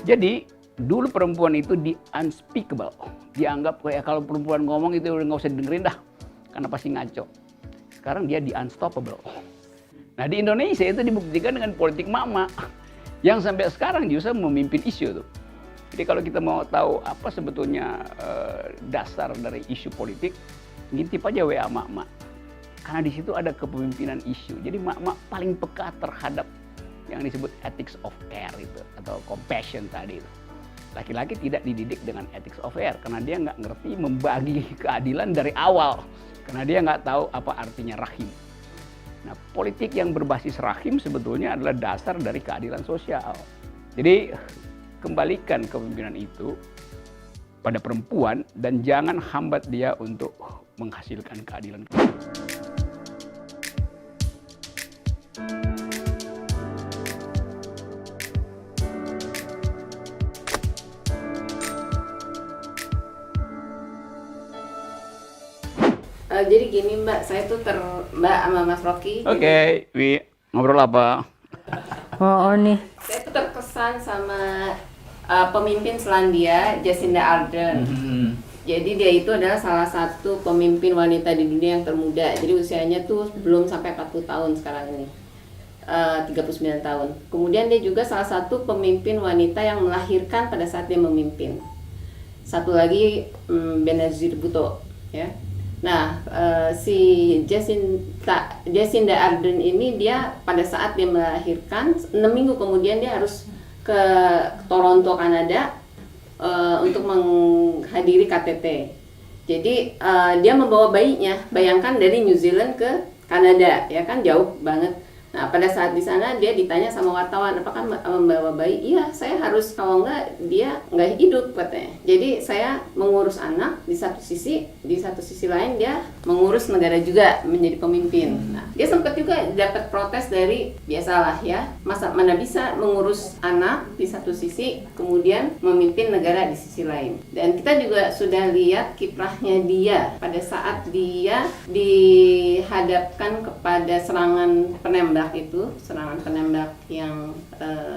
Jadi dulu perempuan itu di unspeakable, dianggap kayak kalau perempuan ngomong itu udah nggak usah dengerin dah, karena pasti ngaco. Sekarang dia di unstoppable. Nah di Indonesia itu dibuktikan dengan politik mama yang sampai sekarang justru memimpin isu tuh. Jadi kalau kita mau tahu apa sebetulnya dasar dari isu politik, ngintip aja WA mak-mak. Karena di situ ada kepemimpinan isu. Jadi mak-mak paling peka terhadap yang disebut ethics of care itu atau compassion tadi itu. Laki-laki tidak dididik dengan ethics of care karena dia nggak ngerti membagi keadilan dari awal. Karena dia nggak tahu apa artinya rahim. Nah, politik yang berbasis rahim sebetulnya adalah dasar dari keadilan sosial. Jadi, kembalikan kepemimpinan itu pada perempuan dan jangan hambat dia untuk menghasilkan keadilan. Jadi gini Mbak, saya tuh Mbak sama Mas Rocky. Oke, Wi, ngobrol apa? Oh nih. Saya tuh terkesan sama pemimpin Selandia, Jacinda Ardern. Jadi dia itu adalah salah satu pemimpin wanita di dunia yang termuda. Jadi usianya tuh belum sampai 40 tahun sekarang ini. 39 tahun. Kemudian dia juga salah satu pemimpin wanita yang melahirkan pada saat dia memimpin. Satu lagi Benazir Bhutto, ya. Nah, si Jacinda Ardern ini dia pada saat dia melahirkan 6 minggu kemudian dia harus ke Toronto, Kanada untuk menghadiri KTT. Jadi dia membawa bayinya, bayangkan dari New Zealand ke Kanada, ya kan jauh banget. Nah, pada saat di sana dia ditanya sama wartawan, apakah membawa bayi? Iya, saya harus, kalau enggak dia enggak hidup katanya. Jadi saya mengurus anak di satu sisi lain dia mengurus negara juga, menjadi pemimpin. Nah, dia sempat juga dapat protes dari, biasalah ya, mana bisa mengurus anak di satu sisi kemudian memimpin negara di sisi lain. Dan kita juga sudah lihat kiprahnya dia pada saat dia dihadapkan kepada serangan penembak yang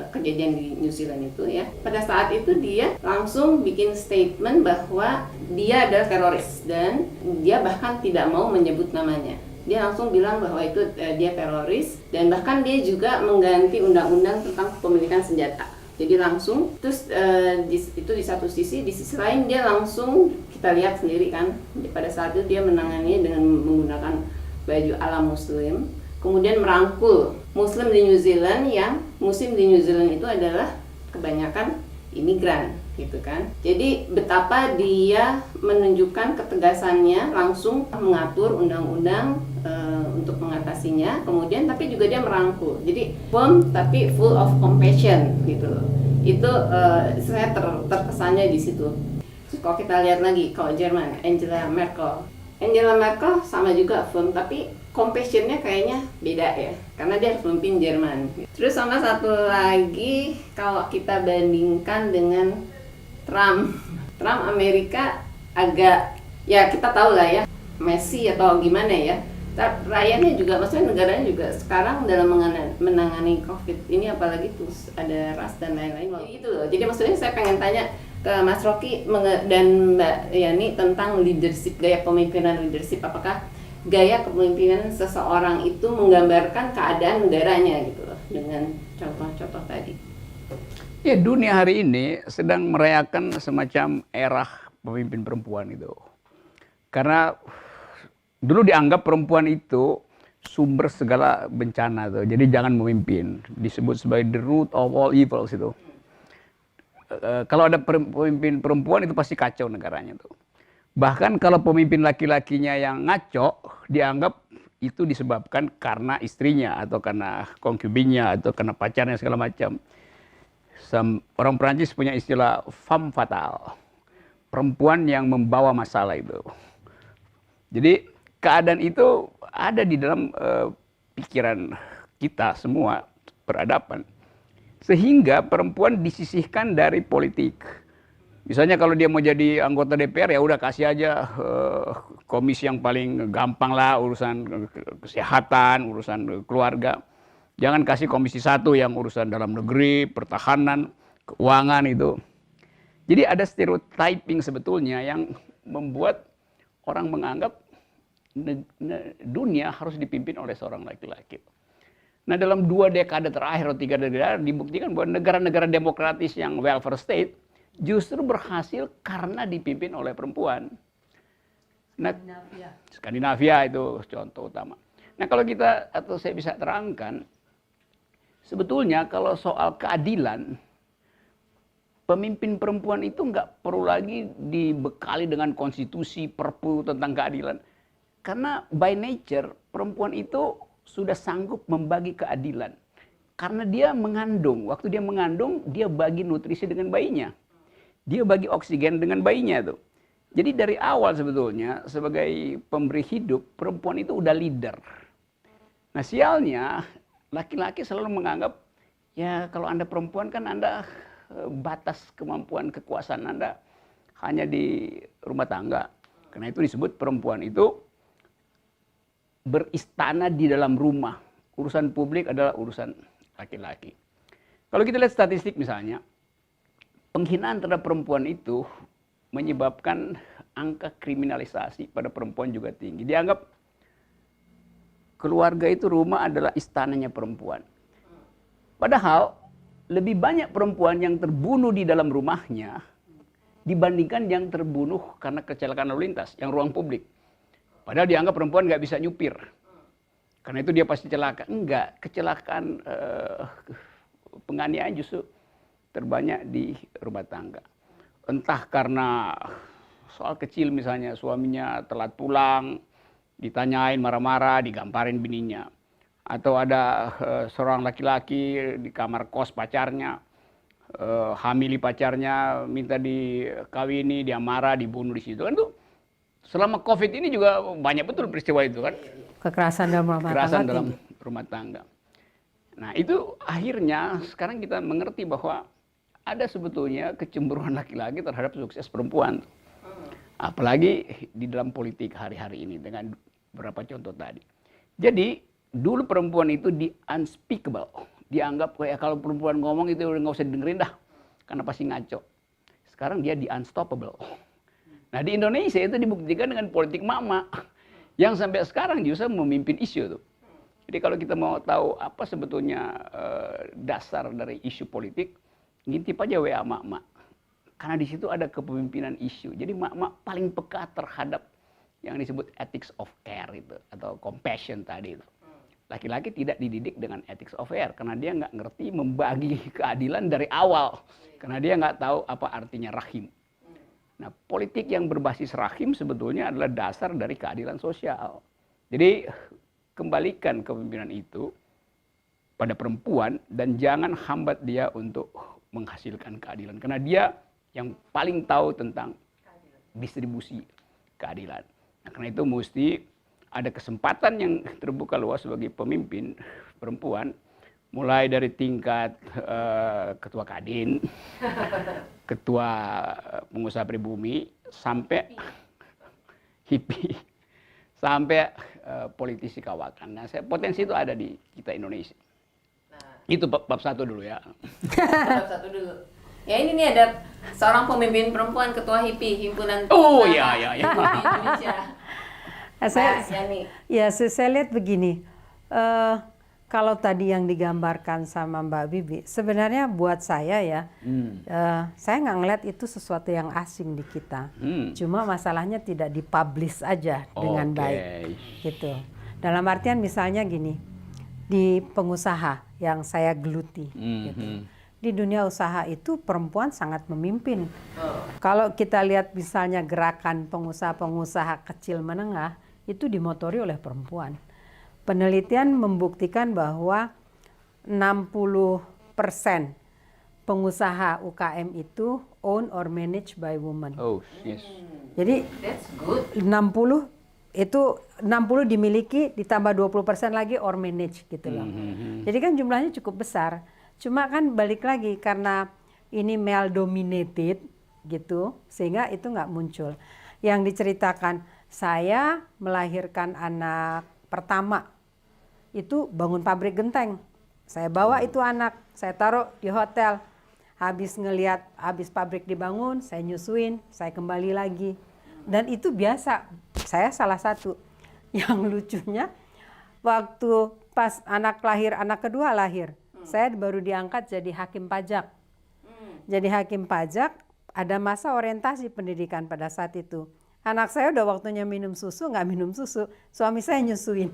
kejadian di New Zealand itu ya. Pada saat itu dia langsung bikin statement bahwa dia adalah teroris dan dia bahkan tidak mau menyebut namanya. Dia langsung bilang bahwa itu dia teroris dan bahkan dia juga mengganti undang-undang tentang kepemilikan senjata. Jadi langsung terus itu di satu sisi, di sisi lain dia langsung kita lihat sendiri kan pada saat itu dia menangani dengan menggunakan baju ala muslim. Kemudian merangkul Muslim di New Zealand yang Muslim di New Zealand itu adalah kebanyakan imigran gitu kan. Jadi betapa dia menunjukkan ketegasannya langsung mengatur undang-undang untuk mengatasinya. Kemudian tapi juga dia merangkul. Jadi firm tapi full of compassion gitu loh. Itu saya terkesannya di situ. Kalau kita lihat lagi kalau Jerman, Angela Merkel sama juga firm tapi compassionnya kayaknya beda ya, karena dia harus memimpin Jerman. Terus sama satu lagi kalau kita bandingkan dengan Trump Amerika agak ya kita tahu lah ya Messi atau gimana ya. Rakyatnya juga, maksudnya negaranya juga sekarang dalam menangani COVID ini apalagi terus ada ras dan lain-lain gitu loh. Jadi maksudnya saya pengen tanya ke Mas Rocky dan Mbak Yani tentang leadership, gaya pemimpinan leadership. Apakah gaya kepemimpinan seseorang itu menggambarkan keadaan negaranya gitu loh dengan contoh-contoh tadi. Ya, dunia hari ini sedang merayakan semacam era pemimpin perempuan itu. Karena dulu dianggap perempuan itu sumber segala bencana tuh. Jadi jangan memimpin. Disebut sebagai the root of all evils itu. Kalau ada pemimpin perempuan itu pasti kacau negaranya tuh. Bahkan kalau pemimpin laki-lakinya yang ngaco, dianggap itu disebabkan karena istrinya atau karena konkubinnya atau karena pacarnya segala macam. Orang Perancis punya istilah femme fatale, perempuan yang membawa masalah itu. Jadi keadaan itu ada di dalam pikiran kita semua peradaban. Sehingga perempuan disisihkan dari politik. Misalnya kalau dia mau jadi anggota DPR ya udah kasih aja komisi yang paling gampang lah, urusan kesehatan, urusan keluarga. Jangan kasih komisi 1 yang urusan dalam negeri, pertahanan, keuangan itu. Jadi ada stereotyping sebetulnya yang membuat orang menganggap dunia harus dipimpin oleh seorang laki-laki. Nah, dalam 2 dekade terakhir atau 3 dekade dibuktikan bahwa negara-negara demokratis yang welfare state justru berhasil karena dipimpin oleh perempuan. Nah, Skandinavia itu contoh utama. Nah, kalau kita atau saya bisa terangkan, sebetulnya kalau soal keadilan, pemimpin perempuan itu nggak perlu lagi dibekali dengan konstitusi, perpu tentang keadilan. Karena by nature, perempuan itu sudah sanggup membagi keadilan. Karena dia mengandung, waktu dia mengandung, dia bagi nutrisi dengan bayinya. Dia bagi oksigen dengan bayinya tuh. Jadi dari awal sebetulnya, sebagai pemberi hidup, perempuan itu udah leader. Nah, sialnya, laki-laki selalu menganggap, ya kalau Anda perempuan kan Anda batas kemampuan kekuasaan Anda hanya di rumah tangga. Karena itu disebut perempuan itu beristana di dalam rumah. Urusan publik adalah urusan laki-laki. Kalau kita lihat statistik misalnya, penghinaan terhadap perempuan itu menyebabkan angka kriminalisasi pada perempuan juga tinggi. Dianggap keluarga itu rumah adalah istananya perempuan. Padahal lebih banyak perempuan yang terbunuh di dalam rumahnya dibandingkan yang terbunuh karena kecelakaan lalu lintas, yang ruang publik. Padahal dianggap perempuan nggak bisa nyupir. Karena itu dia pasti celaka. Enggak, kecelakaan penganiayaan justru terbanyak di rumah tangga. Entah karena soal kecil misalnya suaminya telat pulang, ditanyain marah-marah, digamparin bininya. Atau ada seorang laki-laki di kamar kos pacarnya, hamili pacarnya, minta dikawini, dia marah, dibunuh di situ kan tuh. Selama COVID ini juga banyak betul peristiwa itu kan. Kekerasan dalam rumah tangga. Kekerasan dalam rumah tangga. Nah, itu akhirnya sekarang kita mengerti bahwa ada sebetulnya kecemburuan laki-laki terhadap sukses perempuan. Apalagi di dalam politik hari-hari ini dengan beberapa contoh tadi. Jadi dulu perempuan itu di unspeakable, dianggap kayak kalau perempuan ngomong itu udah nggak usah dengerin dah, karena pasti ngaco. Sekarang dia di unstoppable. Nah, di Indonesia itu dibuktikan dengan politik mama yang sampai sekarang justru memimpin isu tuh. Jadi kalau kita mau tahu apa sebetulnya dasar dari isu politik, ngintip aja WA mak-mak. Karena di situ ada kepemimpinan isu. Jadi mak-mak paling peka terhadap yang disebut ethics of care itu atau compassion tadi itu. Laki-laki tidak dididik dengan ethics of care karena dia nggak ngerti membagi keadilan dari awal. Karena dia nggak tahu apa artinya rahim. Nah, politik yang berbasis rahim sebetulnya adalah dasar dari keadilan sosial. Jadi kembalikan kepemimpinan itu pada perempuan dan jangan hambat dia untuk menghasilkan keadilan. Karena dia yang paling tahu tentang distribusi keadilan. Nah, karena itu mesti ada kesempatan yang terbuka luas sebagai pemimpin perempuan, mulai dari tingkat ketua Kadin, ketua pengusaha pribumi, sampai HIPI, sampai politisi kawakan. Nah, potensi itu ada di kita Indonesia. Nah, itu bab 1 dulu ya. Bab 1 dulu. Ya ini nih ada seorang pemimpin perempuan ketua HIPI, Himpunan Oh iya. Indonesia. Saya lihat begini, kalau tadi yang digambarkan sama Mbak Bibi, sebenarnya buat saya ya, saya nggak ngeliat itu sesuatu yang asing di kita. Cuma masalahnya tidak dipublish aja dengan baik, gitu. Dalam artian misalnya gini, di pengusaha yang saya geluti, gitu. Di dunia usaha itu perempuan sangat memimpin. Kalau kita lihat misalnya gerakan pengusaha-pengusaha kecil menengah, itu dimotori oleh perempuan. Penelitian membuktikan bahwa 60% pengusaha UKM itu owned or managed by women. Oh, yes. Jadi That's good. 60 dimiliki ditambah 20% lagi or managed gitu loh. Jadi kan jumlahnya cukup besar. Cuma kan balik lagi karena ini male dominated gitu, sehingga itu nggak muncul. Yang diceritakan, saya melahirkan anak pertama itu bangun pabrik genteng. Saya bawa itu anak, saya taruh di hotel. habis ngelihat habis pabrik dibangun, saya nyusuin, saya kembali lagi. Dan itu biasa. Saya salah satu. Yang lucunya waktu pas anak kedua lahir, saya baru diangkat jadi hakim pajak. Jadi hakim pajak, ada masa orientasi pendidikan pada saat itu. Anak saya udah waktunya minum susu, nggak minum susu, suami saya nyusuin.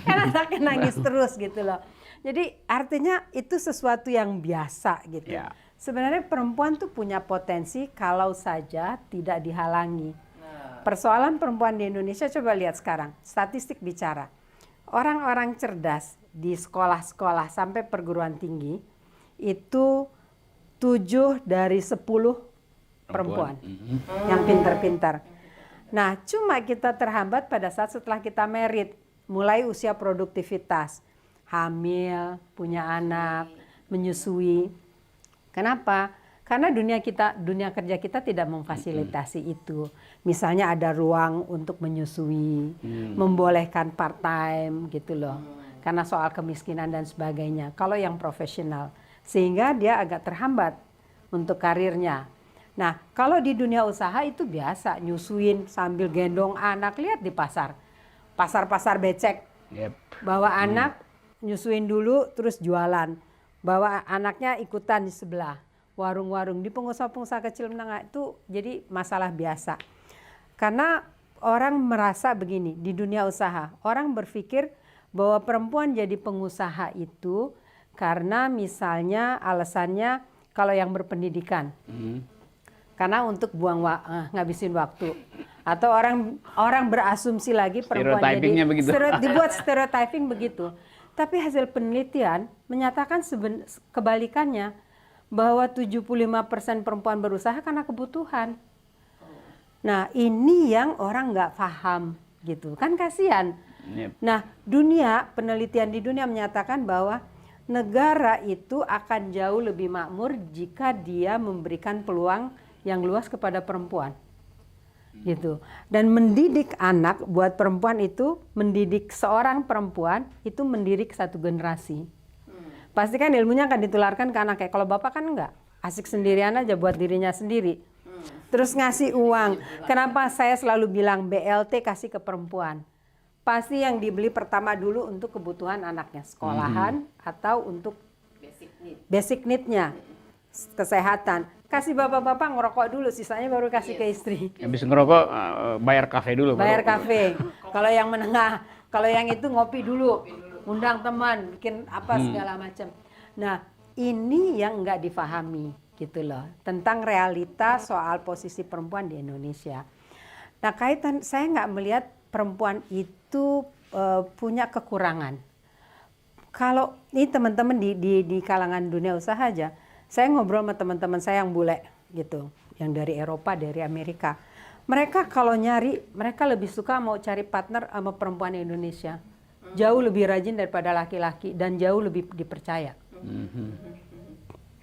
Kan anaknya nangis terus gitu loh. Jadi artinya itu sesuatu yang biasa gitu. Ya. Sebenarnya perempuan tuh punya potensi kalau saja tidak dihalangi. Persoalan perempuan di Indonesia, coba lihat sekarang, statistik bicara. Orang-orang cerdas di sekolah-sekolah sampai perguruan tinggi, itu 7 dari 10 perempuan yang pintar-pintar. Nah, cuma kita terhambat pada saat setelah kita merit, mulai usia produktivitas, hamil, punya anak, menyusui. Kenapa? Karena dunia kerja kita tidak memfasilitasi itu. Misalnya ada ruang untuk menyusui, membolehkan part time gitu loh. Karena soal kemiskinan dan sebagainya. Kalau yang profesional, sehingga dia agak terhambat untuk karirnya. Nah, kalau di dunia usaha itu biasa nyusuin sambil gendong anak, lihat di pasar. Pasar-pasar becek. Bawa anak, nyusuin dulu terus jualan. Bawa anaknya ikutan di sebelah. Warung-warung di pengusaha-pengusaha kecil menengah itu jadi masalah biasa. Karena orang merasa begini, di dunia usaha, orang berpikir bahwa perempuan jadi pengusaha itu karena misalnya alasannya kalau yang berpendidikan. Karena untuk ngabisin waktu. Atau orang berasumsi lagi perempuan jadi begitu. Dibuat stereotyping begitu. Tapi hasil penelitian menyatakan kebalikannya, bahwa 75% perempuan berusaha karena kebutuhan. Nah, ini yang orang nggak paham gitu, kan kasihan. Nah, penelitian di dunia menyatakan bahwa negara itu akan jauh lebih makmur jika dia memberikan peluang yang luas kepada perempuan. Gitu. Dan mendidik anak buat perempuan itu, mendidik seorang perempuan itu mendidik satu generasi. Pasti kan ilmunya akan ditularkan ke anaknya. Kalau bapak kan enggak, asik sendirian aja buat dirinya sendiri. Terus ngasih uang. Kenapa saya selalu bilang BLT kasih ke perempuan? Pasti yang dibeli pertama dulu untuk kebutuhan anaknya, sekolahan atau untuk basic need-nya, kesehatan. Kasih bapak-bapak ngerokok dulu, sisanya baru kasih ke istri. Habis ngerokok bayar kafe dulu. Bayar kafe. Kalau yang menengah, kalau yang itu ngopi dulu. Undang teman, bikin apa segala macam. Nah, ini yang nggak difahami gitu loh, tentang realita soal posisi perempuan di Indonesia. Nah, saya nggak melihat perempuan itu punya kekurangan. Kalau ini teman-teman di kalangan dunia usaha aja, saya ngobrol sama teman-teman saya yang bule gitu, yang dari Eropa, dari Amerika. Mereka kalau nyari, mereka lebih suka mau cari partner sama perempuan Indonesia. Jauh lebih rajin daripada laki-laki dan jauh lebih dipercaya.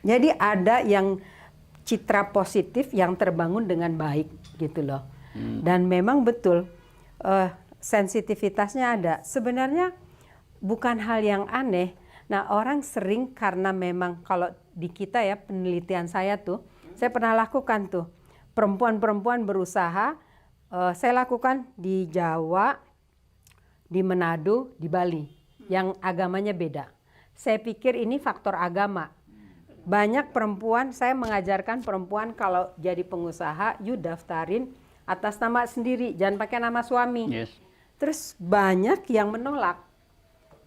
Jadi ada yang citra positif yang terbangun dengan baik gitu loh. Dan memang betul sensitivitasnya ada. Sebenarnya bukan hal yang aneh. Nah, orang sering karena memang kalau di kita ya, penelitian saya tuh, saya pernah lakukan tuh perempuan-perempuan berusaha, saya lakukan di Jawa, di Manado, di Bali, yang agamanya beda. Saya pikir ini faktor agama. Banyak perempuan, saya mengajarkan perempuan kalau jadi pengusaha, you daftarin atas nama sendiri, jangan pakai nama suami. Terus banyak yang menolak.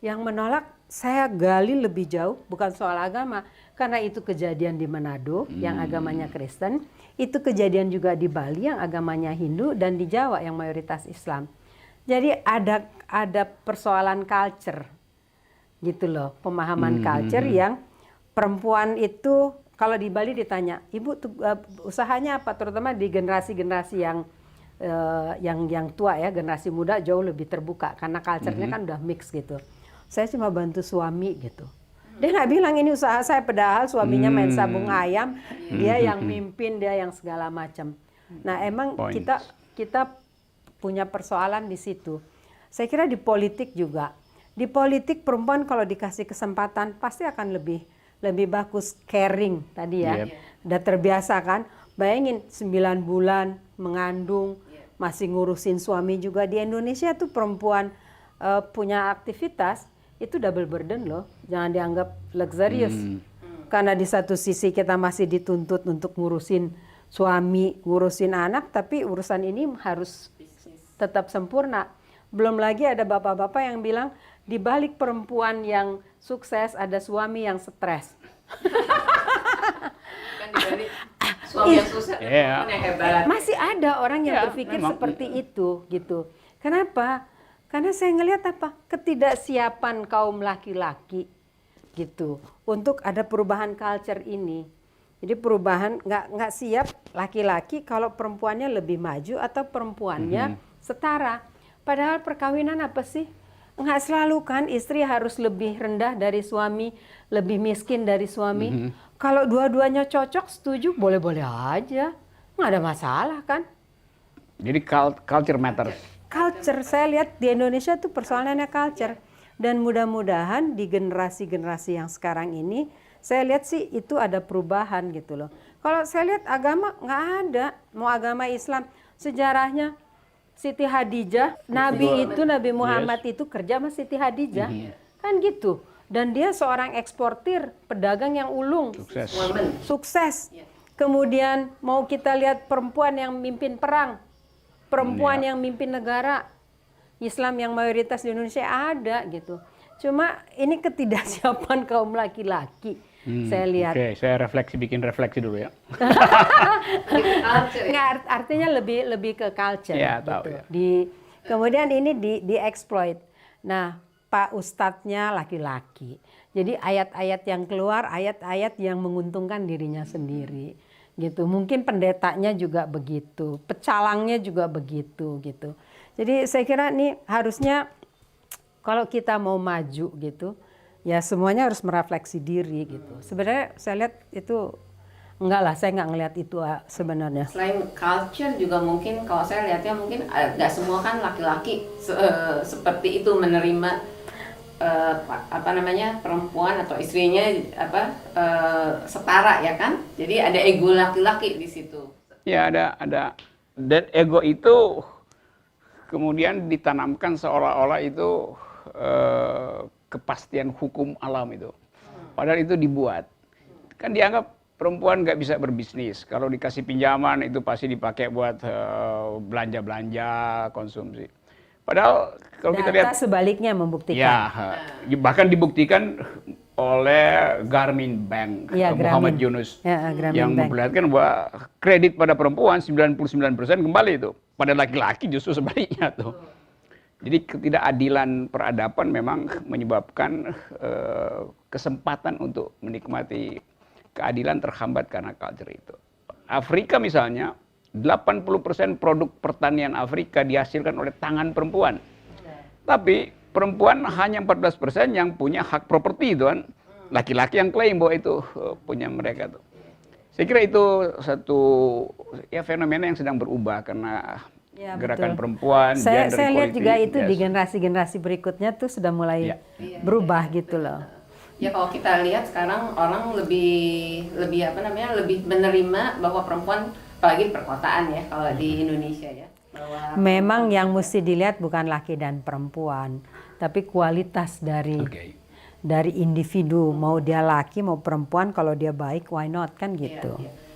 Yang menolak, saya gali lebih jauh, bukan soal agama. Karena itu kejadian di Manado, yang agamanya Kristen. Itu kejadian juga di Bali, yang agamanya Hindu, dan di Jawa, yang mayoritas Islam. Jadi ada persoalan culture gitu loh, pemahaman culture yang perempuan itu kalau di Bali ditanya, ibu usahanya apa, terutama di generasi-generasi yang tua ya, generasi muda jauh lebih terbuka karena culture-nya kan udah mix gitu. Saya cuma bantu suami gitu. Dia nggak bilang ini usaha saya, padahal suaminya main sabung ayam, dia yang mimpin, dia yang segala macam. Nah, emang kita punya persoalan di situ. Saya kira di politik juga. Di politik perempuan kalau dikasih kesempatan pasti akan lebih lebih bagus caring tadi ya. Yep. Udah terbiasa kan? Bayangin 9 bulan mengandung, masih ngurusin suami juga. Di Indonesia tuh perempuan punya aktivitas itu double burden loh. Jangan dianggap luxurious. Karena di satu sisi kita masih dituntut untuk ngurusin suami, ngurusin anak, tapi urusan ini harus tetap sempurna. Belum lagi ada bapak-bapak yang bilang di balik perempuan yang sukses ada suami yang stres. Kan dibalik suami yang susah, perempuan yang hebat. Masih ada orang yang Ya, berpikir memang. seperti itu gitu. Kenapa? Karena saya ngelihat apa? Ketidaksiapan kaum laki-laki gitu untuk ada perubahan culture ini. Jadi perubahan nggak siap laki-laki kalau perempuannya lebih maju atau perempuannya setara. Padahal perkawinan apa sih? Nggak selalu kan istri harus lebih rendah dari suami, lebih miskin dari suami. Kalau dua-duanya cocok, setuju, boleh-boleh aja. Nggak ada masalah kan? Jadi culture matters. Culture, saya lihat di Indonesia tuh persoalannya culture. Dan mudah-mudahan di generasi-generasi yang sekarang ini, saya lihat sih itu ada perubahan gitu loh. Kalau saya lihat agama nggak ada, mau agama Islam, sejarahnya Siti Hadijah, Nabi Muhammad itu kerja sama Siti Hadijah, kan gitu. Dan dia seorang eksportir, pedagang yang ulung, Sukses. sukses. Kemudian mau kita lihat perempuan yang mimpin perang, perempuan yang mimpin negara, Islam yang mayoritas di Indonesia ada gitu. Cuma ini ketidaksiapan kaum laki-laki, saya lihat. Oke, saya bikin refleksi dulu ya. Nggak, artinya lebih ke culture Ya, gitu. tahu ya. Kemudian ini di-exploit. Nah, Pak Ustadznya laki-laki. Jadi ayat-ayat yang keluar, ayat-ayat yang menguntungkan dirinya sendiri gitu. Mungkin pendetanya juga begitu, pecalangnya juga begitu gitu. Jadi saya kira ini harusnya kalau kita mau maju gitu, ya semuanya harus merefleksi diri gitu. Sebenarnya saya lihat itu enggak lah, saya nggak ngelihat itu sebenarnya. Selain culture juga mungkin kalau saya lihatnya mungkin nggak semua kan laki-laki seperti itu menerima perempuan atau istrinya setara ya kan. Jadi ada ego laki-laki di situ. Ya ada dan ego itu kemudian ditanamkan seolah-olah itu kepastian hukum alam itu. Padahal itu dibuat. Kan dianggap perempuan nggak bisa berbisnis. Kalau dikasih pinjaman itu pasti dipakai buat belanja-belanja, konsumsi. Padahal kalau kita lihat sebaliknya membuktikan. Ya, bahkan dibuktikan oleh Grameen Bank, Muhammad Yunus, yang memperlihatkan bahwa kredit pada perempuan 99% kembali itu. Pada laki-laki justru sebaliknya tuh. Jadi ketidakadilan peradaban memang menyebabkan kesempatan untuk menikmati keadilan terhambat karena culture itu. Afrika misalnya, 80% produk pertanian Afrika dihasilkan oleh tangan perempuan. Tapi perempuan hanya 14% yang punya hak properti itu kan. Laki-laki yang klaim bahwa itu punya mereka tuh. Saya kira itu satu fenomena yang sedang berubah karena gerakan perempuan, saya gender lihat equality. juga itu di generasi-generasi berikutnya tuh sudah mulai berubah gitu loh. Ya kalau kita lihat sekarang orang lebih menerima bahwa perempuan, apalagi perkotaan ya kalau di Indonesia ya. Memang yang mesti dilihat bukan laki dan perempuan, tapi kualitas dari individu, mau dia laki mau perempuan, kalau dia baik why not kan gitu.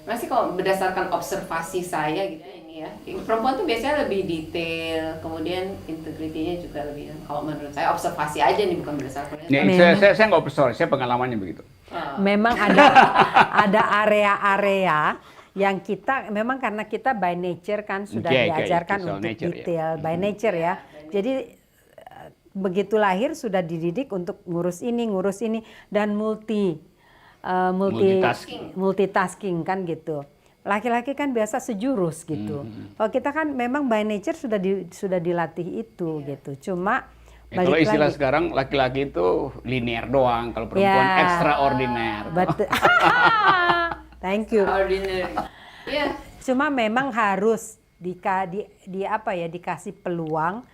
Masih kalau berdasarkan observasi saya gitu ini ya, perempuan tuh biasanya lebih detail, kemudian integritinya juga lebih. Kalau menurut saya observasi aja nih, bukan berdasarkan. Saya nggak observasi, saya pengalamannya begitu. Memang ada area-area yang kita memang karena kita by nature kan sudah diajarkan untuk nature, detail by nature ya. Jadi begitu lahir sudah dididik untuk ngurus ini dan multitasking kan gitu. Laki-laki kan biasa sejurus gitu. Kalau kita kan memang by nature sudah dilatih itu gitu. Cuma kalau istilah sekarang laki-laki itu linear doang, kalau perempuan extraordinary. Betul. Thank you. Extraordinary. Yeah. Cuma memang harus dikasih peluang,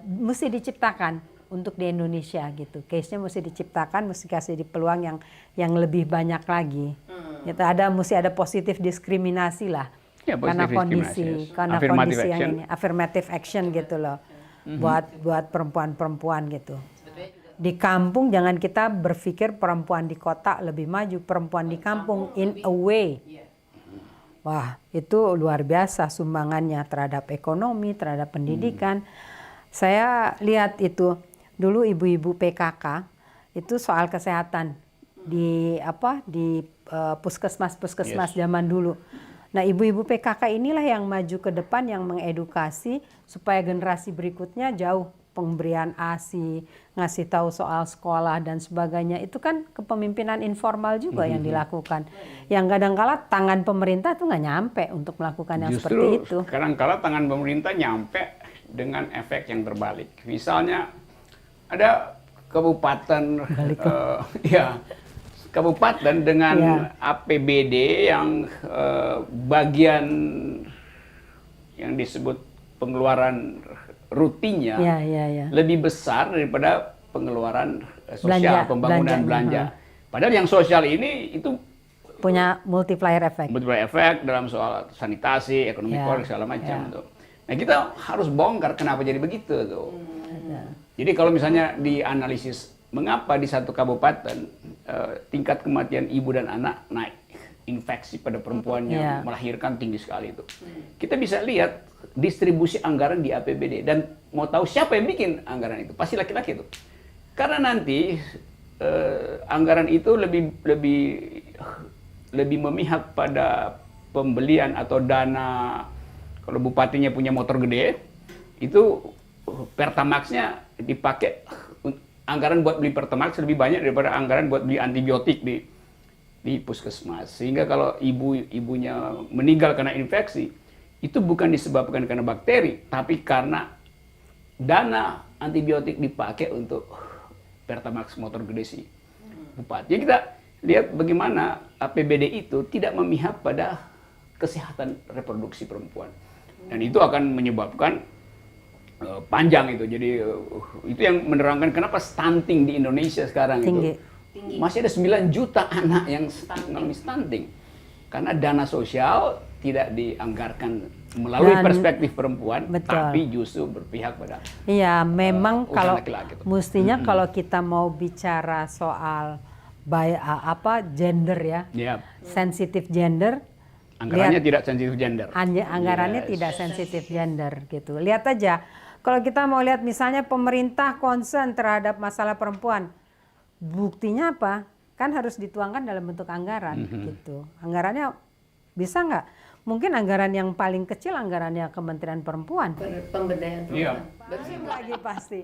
mesti diciptakan untuk di Indonesia gitu. Case-nya mesti diciptakan, mesti kasih di peluang yang lebih banyak lagi. Gitu, mesti ada positif diskriminasi lah. Ya, Karena positive discrimination, yes. kondisi Affirmative yang action. ini affirmative action gitu loh. Buat perempuan-perempuan gitu. Di kampung jangan kita berpikir perempuan di kota lebih maju, perempuan di kampung in a way. Wah, itu luar biasa sumbangannya terhadap ekonomi, terhadap pendidikan. Saya lihat itu dulu ibu-ibu PKK itu soal kesehatan di puskesmas zaman dulu. Nah, ibu-ibu PKK inilah yang maju ke depan, yang mengedukasi supaya generasi berikutnya jauh pemberian ASI, ngasih tahu soal sekolah dan sebagainya. Itu kan kepemimpinan informal juga yang dilakukan. Yang kadang-kala tangan pemerintah tuh nggak nyampe untuk melakukan yang seperti itu. Justru kadang-kala tangan pemerintah nyampe dengan efek yang terbalik. Misalnya ada kabupaten, kabupaten dengan APBD yang bagian yang disebut pengeluaran rutinnya lebih besar daripada pengeluaran sosial, pembangunan belanja. Padahal yang sosial ini itu punya multiplier effect. Multiplier effect dalam soal sanitasi, ekonomi keluarga segala macam tuh. Nah, kita harus bongkar kenapa jadi begitu tuh. Jadi kalau misalnya dianalisis mengapa di satu kabupaten tingkat kematian ibu dan anak naik, infeksi pada perempuan yang melahirkan tinggi sekali itu. Kita bisa lihat distribusi anggaran di APBD dan mau tahu siapa yang bikin anggaran itu? Pasti laki-laki itu. Karena nanti anggaran itu lebih memihak pada pembelian atau dana. Kalau bupatinya punya motor gede, itu Pertamax-nya dipakai, anggaran buat beli Pertamax lebih banyak daripada anggaran buat beli antibiotik di puskesmas. Sehingga kalau ibunya meninggal karena infeksi, itu bukan disebabkan karena bakteri, tapi karena dana antibiotik dipakai untuk Pertamax motor gede si bupati. Jadi kita lihat bagaimana APBD itu tidak memihak pada kesehatan reproduksi perempuan. Dan itu akan menyebabkan panjang itu. Jadi itu yang menerangkan kenapa stunting di Indonesia sekarang tinggi. Itu masih ada 9 juta anak yang mengalami stunting. Karena dana sosial tidak dianggarkan melalui perspektif perempuan, tapi justru berpihak pada memang kalau laki-laki. Mestinya kalau kita mau bicara soal gender sensitif gender, anggarannya tidak sensitif gender. Anggarannya tidak sensitif gender gitu. Lihat aja, kalau kita mau lihat misalnya pemerintah concern terhadap masalah perempuan, buktinya apa? Kan harus dituangkan dalam bentuk anggaran gitu. Anggarannya bisa nggak? Mungkin anggaran yang paling kecil anggarannya Kementerian Perempuan. Pemberdayaan perempuan. Lagi pasti.